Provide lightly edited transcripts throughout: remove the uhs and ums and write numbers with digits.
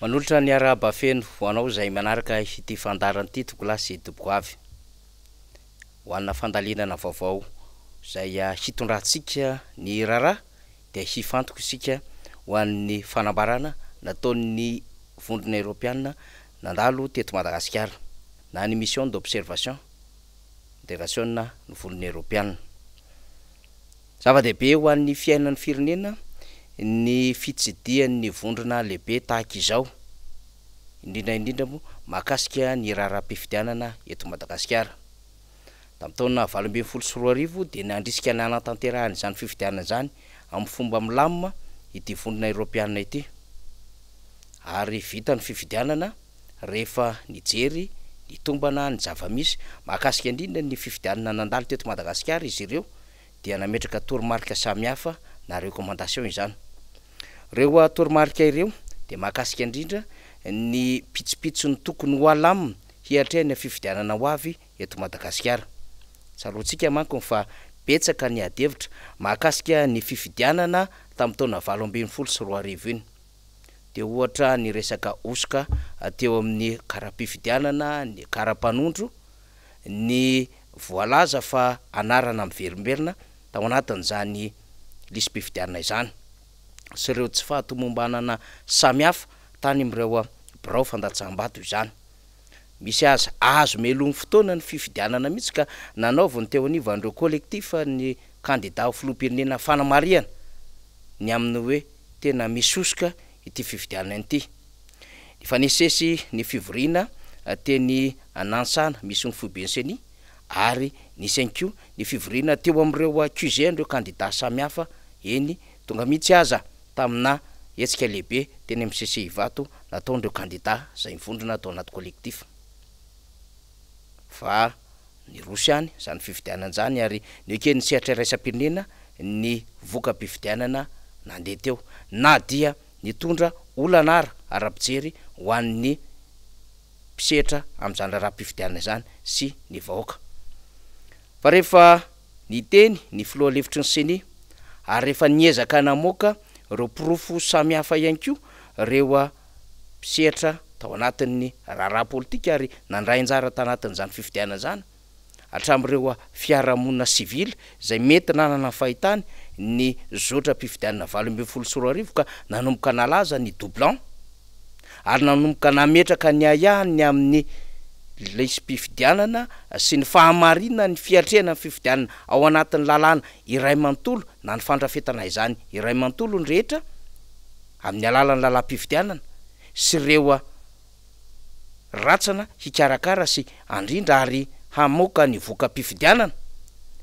Manolotra ny araba feno ho anao zay manaraka ity fandaran'ity tokolasy doko avy. Ho anna fandalinana vaovao zay hitondrantsika ny rara dia hifantoko isika ho an'ny fanambarana nataon'ny vondrona Europiana nandalo teto Madagasikara na ny mission d'observation intégration ny vondrona Europiana. Zava-dehibe ho an'ny fiainan'ny firenena ny fitsidian'ny vondrona lehibe tahaka izao, indrindra mo mahakasika ny raharaham-pifidianana eto Madagasikara. Tamin'ny taona 2024 dia nandrisika ny anatanterahany izany fifidianana zany amin'ny fomba milamina ity vondrona Europiana ity, ary vita ny fifidianana rehefa nijery ny tombana ny zava-misy mahakasika indrindra ny fifidianana nandalo teto Madagasikara izy ireo dia nametraka toromarika samihafa na recommandation izany. Reo toromarika ireo dia mahakasika indrindra ny pitsopitso ny tokony ho alamina hiatrehany fifidianana ho avy eto Madagasikara. Tsaroantsika manko fa betsaka ny adevitra mahakasika ny fifidianana tamin'ny taona 2024 iny. Dia ohatra ny resaka osoka teo amin'ny karaha-pifidianana, ny karaha-panondro, ny voalaza fa anarana miverimberina tao anatin'izany lisam-pifidianana izany, sy ireo tsy fahatomombanana samihafa tany amin'ireo birao fandatsaham-bato izany. Misy azo melony fotoana ny fifidianana mihitsy ka nanaovany teo anivo an'ireo collectif ny candidat filoham-pirenena fanamariana ny amin'ny hoe tena misosoka ity fifidianana ity. Efa nisesy ny fivoriana teny Nansana misy ny Fobenseny, ary nisy ihany koa ny fivoriana teo amin'ireo accusé ireo candidat samihafa eny tonga mihitsy aza tamina hetsika lehibe teny amin'ny CCI Ivato nataon'ireo candidat zay mivondrona tao anaty collectif. Fa ny rosy any zany fifidianana zany, ary nekeny sehatra iraisam-pirenena ny voka-pifidianana nandeha teo na dia nitondra olanara ara-pijery ho an'ny mpisehatra amin'izany raharaham-pifidianana zany sy ny vahoaka. Fa rehefa niteny ny filoha levitry ny seny ary rehefa niezaka namoaka ireo pirofo samihafa ihany koa reo mpisehatra tao anatin'ny raharaha politika ary nandray anjara tanatin'izany fifidianana zany hatramin'ireo fiarahamonina sivily zay mety nanana fahitany ny zotra-pifidianana 2024 ka nanomboka nalaza ny doublant ary nanomboka nametraka ny ayahany amin'ny lisam-pifidianana sy ny fahamarinana ny fiatrehana ny fifidianana ao anatin'ny lalàna iray manontolo na ny fandrafetana izany iray manontolo ny rehetra amin'ny alalan'ny lalam-pifidianana sy ireo ratsana hikarakara sy andrindra ary hamoaka ny voka-pifidianana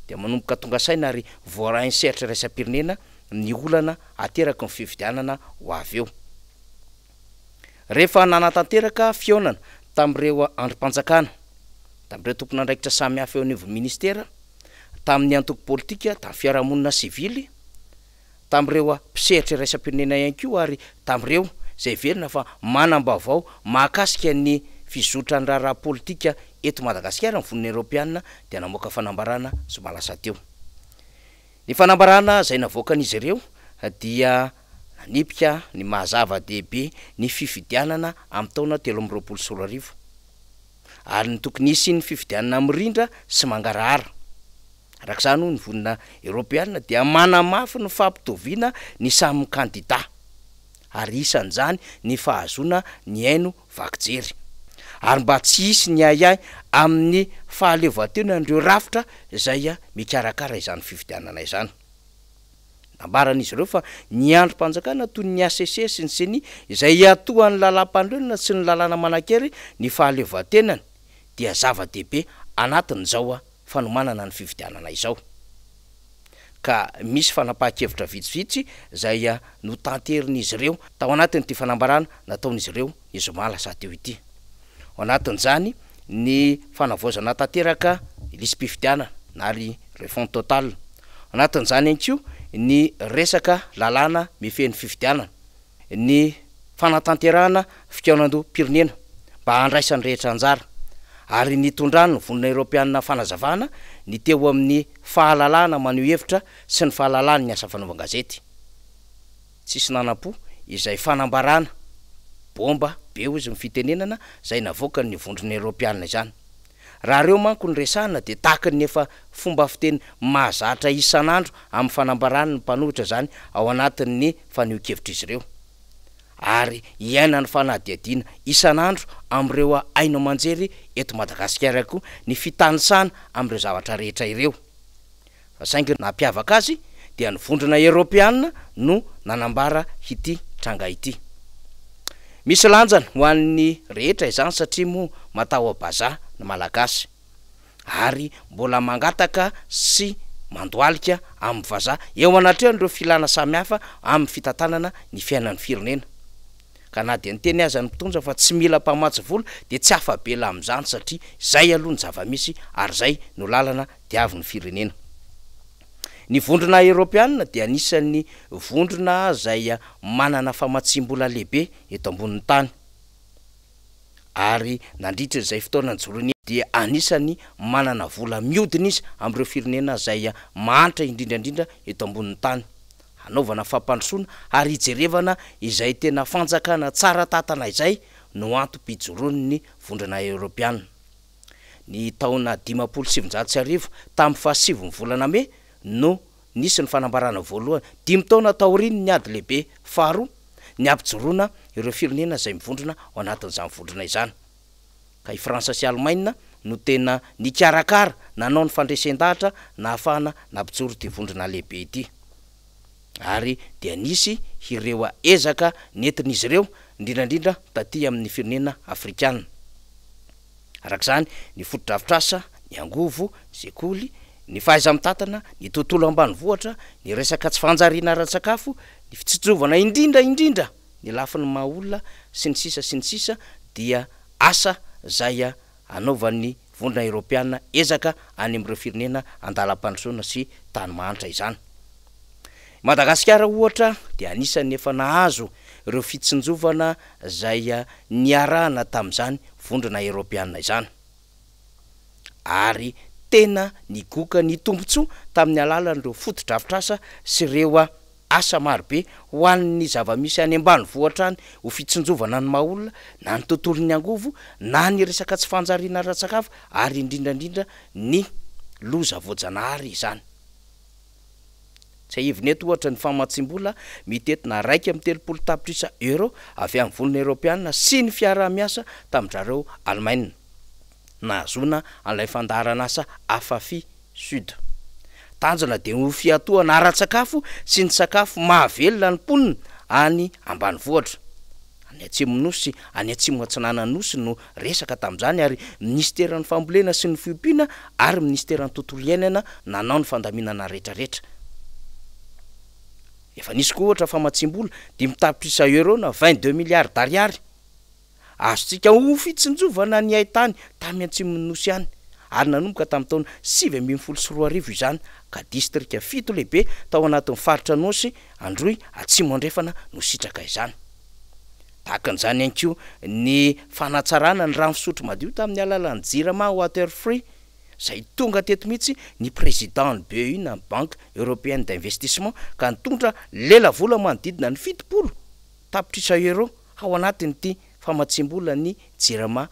dia manomboka tonga saina ary voarainy sehatra iraisam-pirenena ny olana ateraky ny fifidianana ho avy eo. Rehefa nanatanteraka fionana tamin'ireo androm-panjakana, tamin'ireo tompona andraikitra samihafa eo anivon'ny ministera, tamin'ny antoko politika, tamin'ny fiarahamonina sivily, tamin'ireo mpisehatra iraisam-pirenena ihany koa, ary tamin'ireo zay velona fa manam-baovao mahakasika ny fizotrany raharaha politika eto Madagasikara ny vondrona Europiana dia namoaka fanambarana zoma lasa teo. Ny fanambarana zay navoakan'izy ireo dia nanipika ny mahazava-dehibe ny fifidianana amin'ny taona 2024 ary ny tokony hisy ny fifidianana mirindra sy mangarahara. Arak'izany ny vondrona Europiana dia manamafy ny fampitoviana ny samy candidat ary isan'izany ny fahazona ny haino vakijery, ary mba tsy hisy ny ayay amin'ny fahaleovan-tena andreo rafitra zay mikarakara izany fifidianana izany. Nambaran'izy ireo fa ny androm-panjakana toy ny ACC sy ny CENI izay atohan'ny lalam-pandrenona sy ny lalàna manan-kery ny fahaleovan-tenany dia zava-dehibe anatin'izao fanomanana ny fifidianana izao. Ka misy fanapahan-kevitra vitsivitsy zay notanterin'izy ireo tao anatin'ity fanambarana nataon'izy ireo izoma lasa teo ity. Ao anatin'izany ny fanavoazana tanteraka lisam-pifidianana na ry refond total. Ao anatin'izany ihany koa ny resaka lalàna mifehy ny fifidianana, ny fanatanterahana fikaonan-doha-pirenena mba handraisany rehetra anjara, ary nitondrany ny vondrona Europiana fanazavana ny teo amin'ny fahalalana maneho hevitra sy ny fahalalany ny asa fanaovan-gazety. Tsisy nanam-po izay fanambarana bomba be izy mifitenenana zay navoaka ny vondrona Europiana izany. Raha reo manko ny resahana de tahaka ny efa fomba fiteny mahazatra isan'andro amin'ny fanambarany ny mpanohitra zany ao anatin'ny faneho-kevitra izy ireo. Ary iaina ny fanadihadiana isan'andro am'ireo aino aman-jery eto Madagasikara koa ny fitanisana am'ireo zavatra rehetra ireo. Fa saingy nampiavaka azy dia ny vondrona Europiana no nanambara ity tranga ity. Misy lanjany ho an'ny rehetra izany satria moa matao abaza ny malagasy ary mbola mangataka sy mandoalika amin'ny vazaha eo anatrehany ireo filana samihafa amin'ny fitantanana ny fiainan'ny firenena. Ka na dia nyteny aza ny mpitondra fa tsy mila mpamatsy vola de tsy afabela amin'izany satria zay aloha ny zava-misy ary zay no lalana diavin'ny firenena. Ny vondrona Europiana dia anisan'ny vondrona zay manana famatsim-bola lehibe eto ambonin'ny tany. Ary nandritra izay fotoana jorony dia anisany manana vola miodina izy am'ireo firenena zay mahantra indrindrandrindra eto ambonin'ny tany. Hanaovana fampandrosoana ary hijerevana izay tena fanjakana tsara tatana izay no antom-pijoroany ny vondrona Europiana. Ny taona 570 tamin'ny fahasivy ny volana May no nisy ny fanambarana voalohany 5 taona taoriny ny ady lehibe faharoa ny ampijoroana ireo firenena zay mivondrona ao anatin'izany vondrona izany. Ka i Frantsa sy Allemagne no tena nikarakara nanao ny fandresen-dahatra na ahafahana nampijoro ity vondrona lehibe ity. Ary dia nisy ireo ezaka nentin'izy ireo indrindrandrindra taty amin'ny firenena afrikana. Arak'izany ny foto-drafitrasa, ny angovo, ny sekoly, ny fahaiza-mitantana, ny tontolo ambanivohitra, ny resaka tsy fanjariana ara-tsakafo, ny fitsitsovana indrindra ny lafin'ny maha-olona sy ny sisa dia asa zay anaovan'ny vondrona Europiana ezaka any amin'ireo firenena andalam-pandrosoana sy tany mahantra izany. Madagasikara ohatra dia anisan'ny efa nahazo ireo fitsinjovana zay niarahana tamin'izany vondrona Europiana izany. Ary tena nigoka ny tombontsoa tamin'ny alalan'ireo foto-drafitrasa sy ireo asa marobe ho an'ny zava-misy any ambanivohitra any ho fitsinjovana ny maha-olona na ny tontolon'ny angovo na ny resaka tsy fanjariana ara-tsakafo ary indrindrandrindra ny loza voajanahary izany. Tsy ahivineto ohatra ny famatsim-bola mitetina 1.30 tapitrisa euro avy amin'ny vondrona Europiana sy ny fiarah-miasa tamin'izareo Allemagne nahazona an'ilay fandaharana asa Afafi Sud. Tanjona de ho fiatoana ara-tsakafo sy ny sakafo mahavelona ny mponina any ambanivohitra. Any atsimo nosy sy any atsimo atsinana nosy no resaka tamin'izany ary ministeran'ny fambolena sy ny fiompiana ary ministeran'ny tontolo iainana nanao ny fandaminana rehetrarehetra. Efa nisy koa ohatra famatsim-bola 5 tapitrisa euro na 22 milliards d'ariary. Azontsika ho fitsinjovana ny haitany tamin'ny atsimon'ny nosy ihany ary nanomboka tamin'ny taona 2012 izany ka distrika 7 lehibe tao anatin'ny faritra nosy androy atsimo andrefana no sitraka izany. Tahakan'izany ihany koa ny fanatsarana ny rano fisotro madio tamin'ny alalan'ny Jirama Water Free zay tonga teto mihitsy ny président ny BEI na Banque Européenne d'Investissement ka nitondra lela vola manodidina ny 70 tapitrisa euro ao anatin'ity famatsim-bola ny Jirama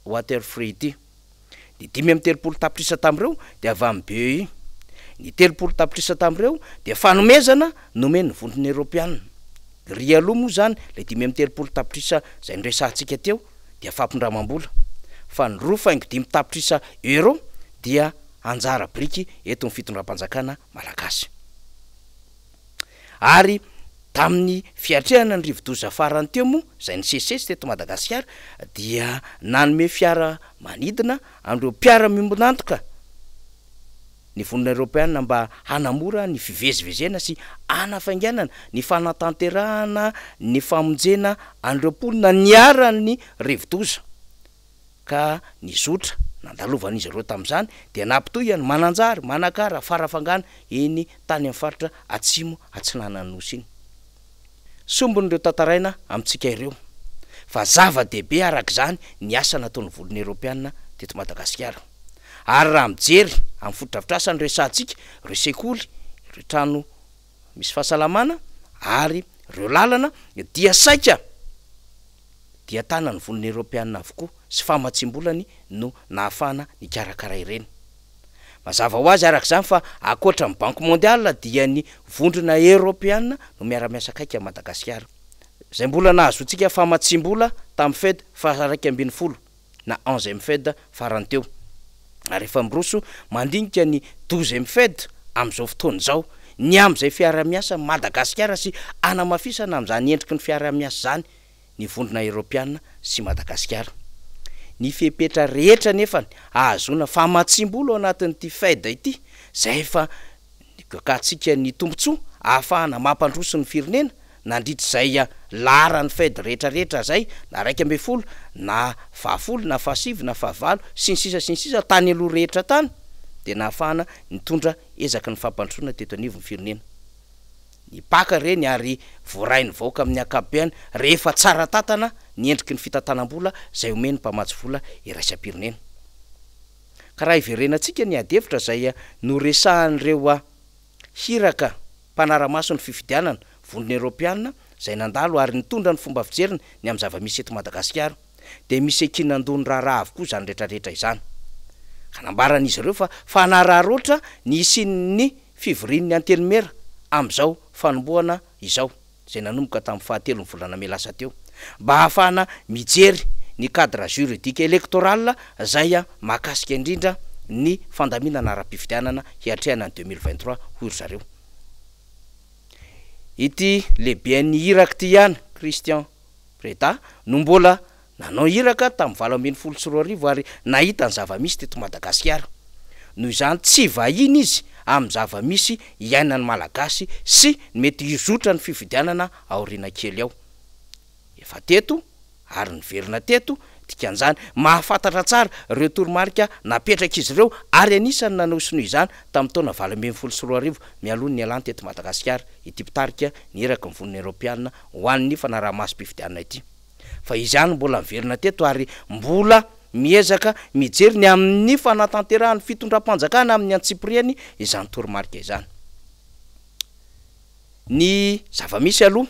Water Free ity. Ny 5.30 tapitrisa tamin'ireo dia avy amin'ny BEI. Ny 30 tapitrisa tamin'ireo dia fanomezana nomen'ny vondrona Europiana. Ry aloha moa zany le 5.30 tapitrisa zay niresahantsika teo dia fampindramam-bola. Fa ny 2.5 tapitrisa euro dia anjara briky eto ny fitondram-panjakana malagasy. Ary tamin'ny fiatrehana ny rivo-doza farany teo moa zay ny sesesy teto Madagasikara dia nanome fiara manidina am'ireo mpiara-miombonantoka ny vondrona Europiana mba hanamora ny fivezivezena sy anafainganana ny fanatanterahana ny famonjena an'ireo mponina niaran'ny rivo-doza ka nizotra nandalovan'izy ireo tamin'izany dia nampitohany mananjary manakara farafangana eny tany amin'ny faritra atsimo atsinana nosy iny. Sombon'ireo tantaraina amintsika ireo fa zava-dehibe arak'izany ny asa nataon'ny vondrona Europiana teto Madagasikara. Ary raha mijery amin'ny foto-drafitrasa ny resahantsika ireo sekoly, ireo trano misy fahasalamana ary ireo lalana dia saika dia tana ny voniny Europeanina avokoa sy famatsimbolany no nahafana ny karakara ireny. Mazava ho azy arak'izany fa akoatra ny Banque mondiale dia ny vondrona Europeanina no miara-miasa akaiky a Madagasikara. Zay mbola nahazotsika famatsimbola tamin'ny fed fa 20 na 11e fed farany teo. Ary efa miroso mandinika ny 12e fed am'izao fotoana izao ny am'izay fiara-miasa Madagasikara sy anamafisana am'izany endriky ny fiara-miasa zany ny vondrona Europeanina sy Madagasikara. Ny fepetra rehetra nefa ahazona famatsimbola ao anatin'ity fed ity zay fa nikatsika ny tombontsoa ahafahana mampandroso ny firenena nandritra zay lara ny fed rehetrarehetra zay na 12 na 20 na 7 na 9 sy ny sisa tany aloha rehetra tany de nahafahana nitondra ezaky ny fampandrosona teto anivon'ny firenena. Ny paka reny ary voarainy vaoaka amin'ny akabeany rehefa tsara tatana ny endriky ny fitantanam-bola zay omeny mpamatsy vola iraisam-pirenena. Karaha iverenantsika ny adevitra zay noresahan'ireo hiraka mpanaramaso ny fifidianana vondrona Europeanina zay nandalo ary nitondra ny fomba fijeriny ny amin'ny zava-misy eto Madagasikara de misy ekinandony raharaha avokoa zany rehetrarehetra izany. Ka nambaran'izy ireo fa fanararoatra ny isin'ny fivorin'ny antelimera am'izao fanombohana izao zay nanomboka tamin'ny 7 volana May lasa teo mba hahafana mijery ny cadre juridique électoral zay mahakasika indrindra ny fandaminana ara-pifidianana hiatrehana ny 2023 hoy zareo. Ity lehibe ny Irak ty ihany Christian Preda no mbola nanao iraka tamin'ny 2012 ary nahita ny zava-misy teto Madagasikara. Noho izany tsy vahiny izy amin'ny zava-misy iainan'ny malagasy sy mety hizotra ny fifidianana aoriana kely ao. Efa teto ary niverina teto dikan'izany mahafantatra tsara ireo toromarika napetraka izy ireo ary anisany nanao sinoa izany tamin'ny taona 2013 mialohan'ny nialany teto Madagasikara ity pitarika ny eraky ny vonina Europeanina ho an'ny fanaraha-masom-pifidianana ity. Fa izy ihany mbola miverina teto ary mbola miezaka mijery ny amin'ny fanatanterahany fitondram-panjakana amin'ny Antsipriany izany toromarika izany. Ny zava-misy aloha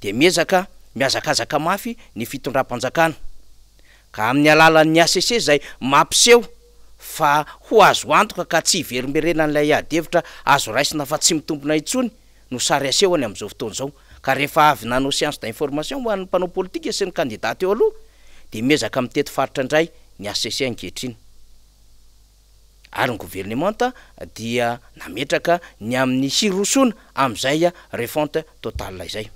de miezaka miazakazaka mafy ny fitondram-panjakana ka amin'ny alalan'ny ACC zay mampiseho fa ho azo antoka ka tsy iverimberenan'ilay adevitra azo raisina fa tsy mitombona intsony no sary asehony amin'izao fotoana izao. Ka rehefa avy nanao science d'information ho an'ny mpanao politika sy ny kandidata eo aloha de miezaka mitety faritra indray ny ACC ankehitriny. Ary ny gouvernemanta dia nametraka ny amin'ny hirosona am'izay refonte totale izay.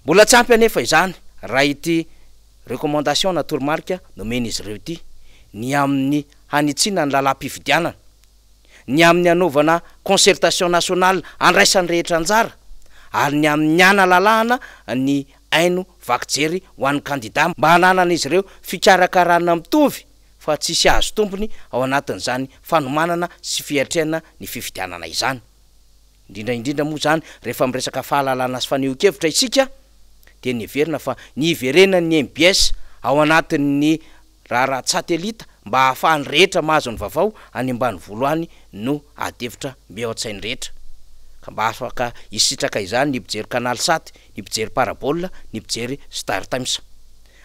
Mbola tsy ampy anefa izany raha ity recommandation na toromarika nomeny izy ireo ity ny amin'ny hanitsiana ny lalam-pifidianana, ny amin'ny anaovana concertation nationale andraisan'ny rehetra anjara ary ny amin'ny analalahana ny aino vakijery ho an'ny kandida mba hananana izy ireo fikarakarana mitovy fa tsisy azo tompony ao anatin'izany fanomanana sy fiatrehana ny fifidianana izany. Indrindraindrindra moa zany rehefa miresaka fahalalana sy faneho-kevitra isika de niverina fa ny iverenan'ny MBS ao anatin'ny raha-satelita mba hahafahany rehetra mahazo ny vaovao any ambany volohany no adevitra mbe ao an-tsainy rehetra. Ka mba afaka isitraka izany ny mpijery Canal Sat, ny mpijery Parabole, ny mpijery Star Times.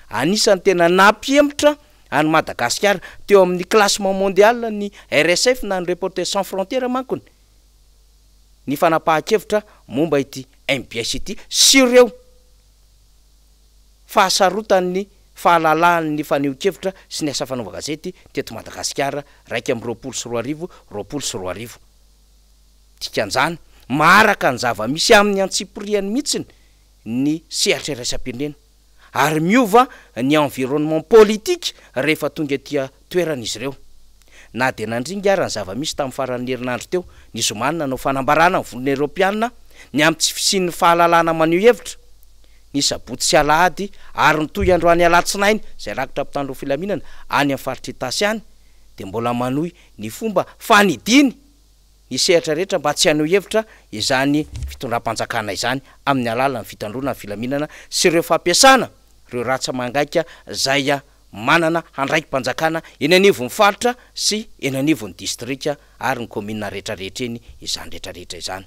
Anisany tena nampihemitra any Madagasikara teo amin'ny classement mondial ny RSF na ny Reporters sans frontières mankony ny fanapahan-kevitra momba ity MBS ity sy ireo fahasarotan'ny fahalalahany faneho-kevitra sy ny asa fanaova gazety teto Madagasikara 222 dikan'izany maharaka ny zava-misy amin'ny Antsipriany mihitsiny ny sehatra iraisam-pirenena ary miova ny environnement politique rehefa tonga tia toerana izy ireo. Na de nandringa ary ny zava-misy tamin'ny faran'ny herinandro teo ny zomany nanao fanambarana ny vonina Europeanina ny amin'ny tsy fisin'ny fahalalana maneho hevitra ny sabotsy sy alahady ary nytoy androany alatsinainy zay rakitra mpitandro filaminana any amin'ny faritry tasy any de mbola manohy ny fomba fanidiny ny sehatra rehetra mba tsy haneho hevitra izany fitondram-panjakana izany amin'ny alalan'ny fitandrona ny filaminana sy ireo fampiasana ireo ratsa mangaika zay manana handraiki-panjakana eny anivon'ny faritra sy eny anivon'ny distrika ary ny commune rehetrarehetra eny izany rehetrarehetra izany.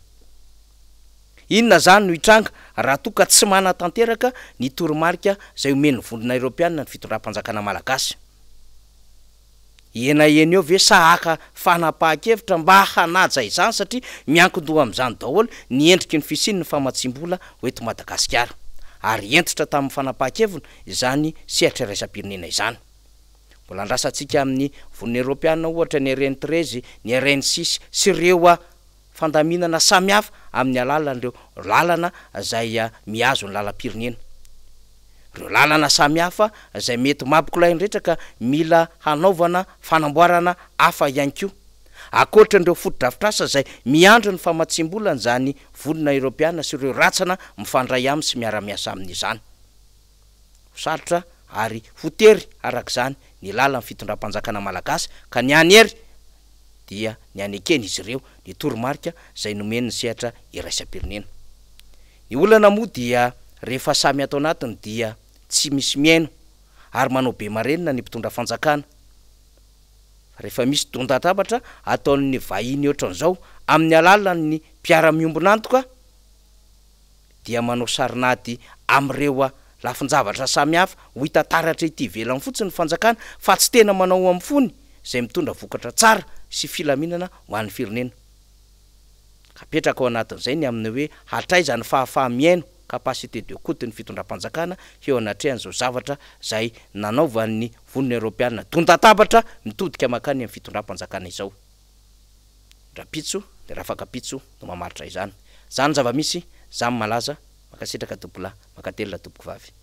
inona zany no hitranga raha toka tsy manatanteraka ny toromarika zay omeny vondrona eropeanina ny fitondram-panjakana malagasy. Ena eny eo ve sahaka fanapaha-kevitra mba hanaja izany satria miankindoha am'izany daholo ny endriky ny fisiny ny famatsimbola hoeto Madagasikara ary entitra tamin'ny fanapaha-kevina izany sehatra iraisam-pirenena izany. Mbola andrasantsika amin'ny vonona eropeanina ohatra ny RN13 ny RN6 sy ireo fandaminana samihafa amin'ny alalan'ireo lalana zay miazo ny lalam-pirenena. Ireo lalana samihafa zay mety mampikolay-ndrehetra ka mila hanaovana fanamboarana hafa ihany koa. Akoatran'ireo foto-drafitrasa zay miandro ny famatsimbolana zany vonona eropeanina sy ireo ratsana mifandray aminy sy miara-miasa amin'izany. Sarotra ary fotery arak'izany ny lala ny fitondram-panjakana malagasy ka ny any ery dia ny anekeny izy ireo ny toromarika zay nomeny ny sehatra iraisam-pirenena. Ny olana moa dia rehefa samy atao anatiny dia tsy misy miaino ary manao be marenina ny mpitondra fanjakana. Rehefa misy dondatabatra ataon'ny vahiny ohatran'izao amin'ny alalan'ny mpiara-miombonantoka dia manao sarinady am'ireo lafin-javatra samihafa ho hitantaratra ity velany fotsiny ny fanjakana fa tsy tena manao amin'ny fony zay mitondra vokatra tsara sy filaminana ho an'ny firenena. Kapetraka ao anatin'izay ny amin'ny hoe hatraiza ny fahafahamiaino capacité de écoute ny fitondram-panjakana eo anatrehan'izao zavatra zay nanaovan'ny vonona eropeanina dondatabatra mitodika makany amin'ny fitondram-panjakana izao. Rapitso de rafakapitso no mamaritra izany. Zany zava-misy zamy malaza makasitraka tobola makatelona toboko vavy.